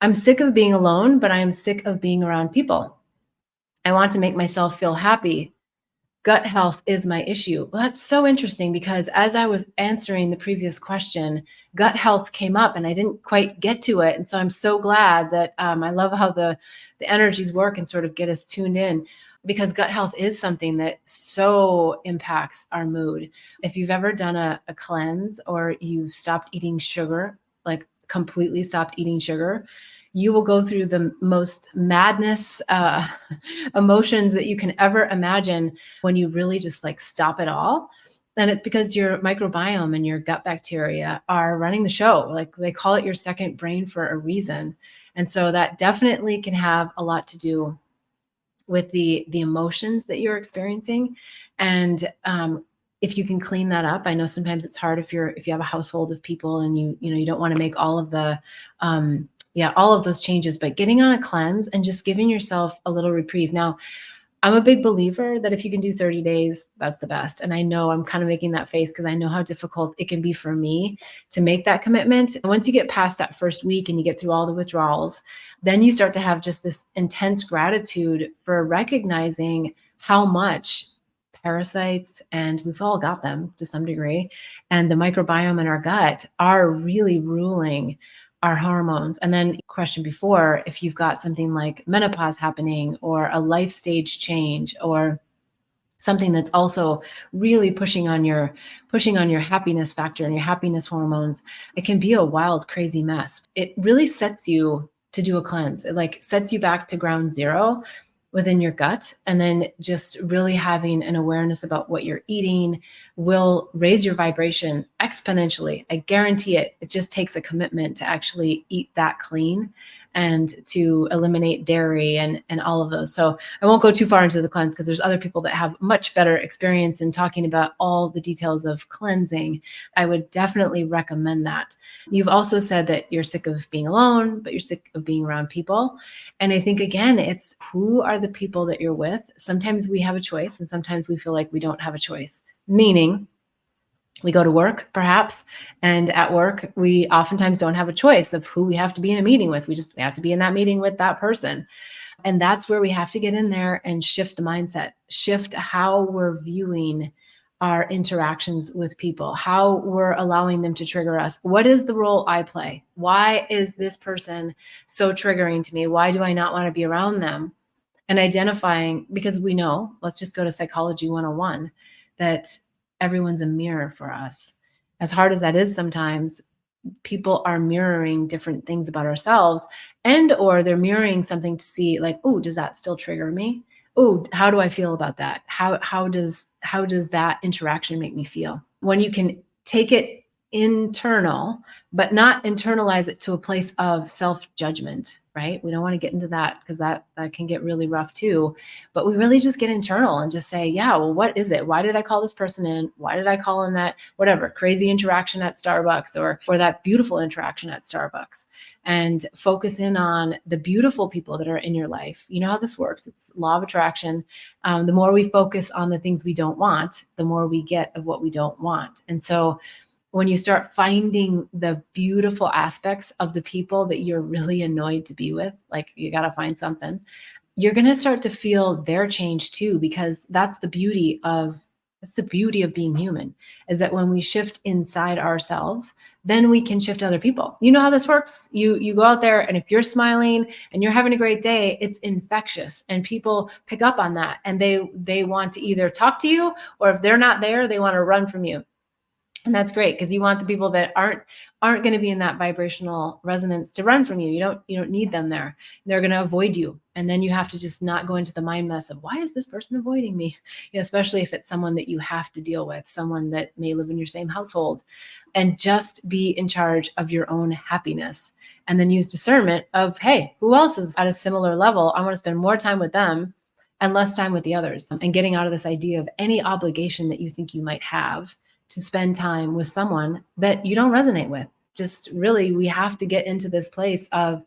I'm sick of being alone, but I am sick of being around people. I want to make myself feel happy. Gut health is my issue. Well, that's so interesting because as I was answering the previous question, gut health came up and I didn't quite get to it. And so I'm so glad that I love how the energies work and sort of get us tuned in, because gut health is something that so impacts our mood. If you've ever done a cleanse or you've stopped eating sugar, like completely stopped eating sugar, you will go through the most madness emotions that you can ever imagine when you really just like stop it all. And it's because your microbiome and your gut bacteria are running the show. Like they call it your second brain for a reason. And so that definitely can have a lot to do with the emotions that you're experiencing. And if you can clean that up, I know sometimes it's hard if you have a household of people and you don't want to make all of the all of those changes, but getting on a cleanse and just giving yourself a little reprieve. Now, I'm a big believer that if you can do 30 days, that's the best. And I know I'm kind of making that face because I know how difficult it can be for me to make that commitment. And once you get past that first week and you get through all the withdrawals, then you start to have just this intense gratitude for recognizing how much parasites, and we've all got them to some degree, and the microbiome in our gut are really ruling our hormones. And then question before, if you've got something like menopause happening or a life stage change or something that's also really pushing on your happiness factor and your happiness hormones, it can be a wild, crazy mess. It really sets you to do a cleanse. It like sets you back to ground zero within your gut. And then just really having an awareness about what you're eating will raise your vibration exponentially. I guarantee it. It just takes a commitment to actually eat that clean and to eliminate dairy and all of those. So I won't go too far into the cleanse because there's other people that have much better experience in talking about all the details of cleansing. I would definitely recommend that. You've also said that you're sick of being alone, but you're sick of being around people. And I think, again, it's who are the people that you're with. Sometimes we have a choice and sometimes we feel like we don't have a choice, meaning we go to work, perhaps, and at work, we oftentimes don't have a choice of who we have to be in a meeting with. We have to be in that meeting with that person. And that's where we have to get in there and shift the mindset, shift how we're viewing our interactions with people, how we're allowing them to trigger us. What is the role I play? Why is this person so triggering to me? Why do I not want to be around them? And identifying, because we know, let's just go to Psychology 101, that everyone's a mirror for us. As hard as that is sometimes, people are mirroring different things about ourselves, and or they're mirroring something to see like, oh, does that still trigger me? Oh, how do I feel about that? How does that interaction make me feel? When you can take it internal, but not internalize it to a place of self-judgment, right? We don't want to get into that because that can get really rough too. But we really just get internal and just say, yeah, well, what is it? Why did I call this person in? Why did I call in that, whatever, crazy interaction at Starbucks or that beautiful interaction at Starbucks? And focus in on the beautiful people that are in your life. You know how this works. It's law of attraction. The more we focus on the things we don't want, the more we get of what we don't want. And so when you start finding the beautiful aspects of the people that you're really annoyed to be with, like you got to find something, you're going to start to feel their change too, because that's the beauty of being human, is that when we shift inside ourselves, then we can shift other people. You know how this works. You go out there, and if you're smiling and you're having a great day, it's infectious, and people pick up on that, and they want to either talk to you, or if they're not there, they want to run from you. And that's great, because you want the people that aren't going to be in that vibrational resonance to run from you. You don't need them there. They're going to avoid you. And then you have to just not go into the mind mess of, why is this person avoiding me? Especially if it's someone that you have to deal with, someone that may live in your same household, and just be in charge of your own happiness. And then use discernment of, hey, who else is at a similar level? I want to spend more time with them and less time with the others, and getting out of this idea of any obligation that you think you might have to spend time with someone that you don't resonate with. Just really, we have to get into this place of,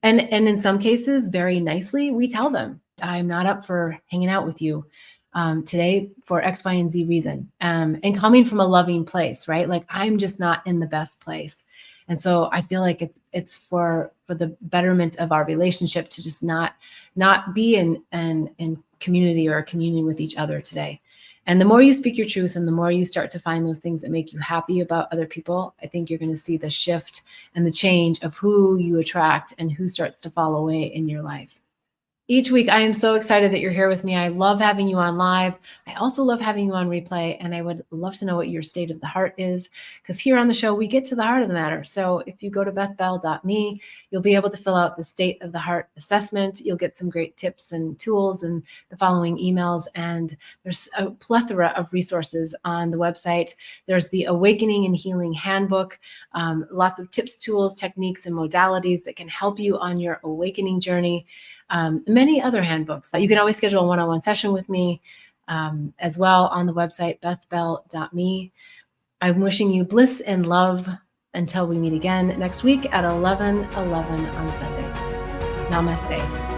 and in some cases, very nicely, we tell them, I'm not up for hanging out with you today for X, Y, and Z reason. And coming from a loving place, right? Like, I'm just not in the best place. And so I feel like it's for the betterment of our relationship to just not be in community or communion with each other today. And the more you speak your truth and the more you start to find those things that make you happy about other people, I think you're going to see the shift and the change of who you attract and who starts to fall away in your life. Each week, I am so excited that you're here with me. I love having you on live. I also love having you on replay, and I would love to know what your state of the heart is, because here on the show, we get to the heart of the matter. So if you go to bethbell.me, you'll be able to fill out the state of the heart assessment. You'll get some great tips and tools and the following emails, and there's a plethora of resources on the website. There's the Awakening and Healing Handbook, lots of tips, tools, techniques, and modalities that can help you on your awakening journey. Many other handbooks. You can always schedule a one-on-one session with me as well on the website, bethbell.me. I'm wishing you bliss and love until we meet again next week at 11:11 on Sundays. Namaste.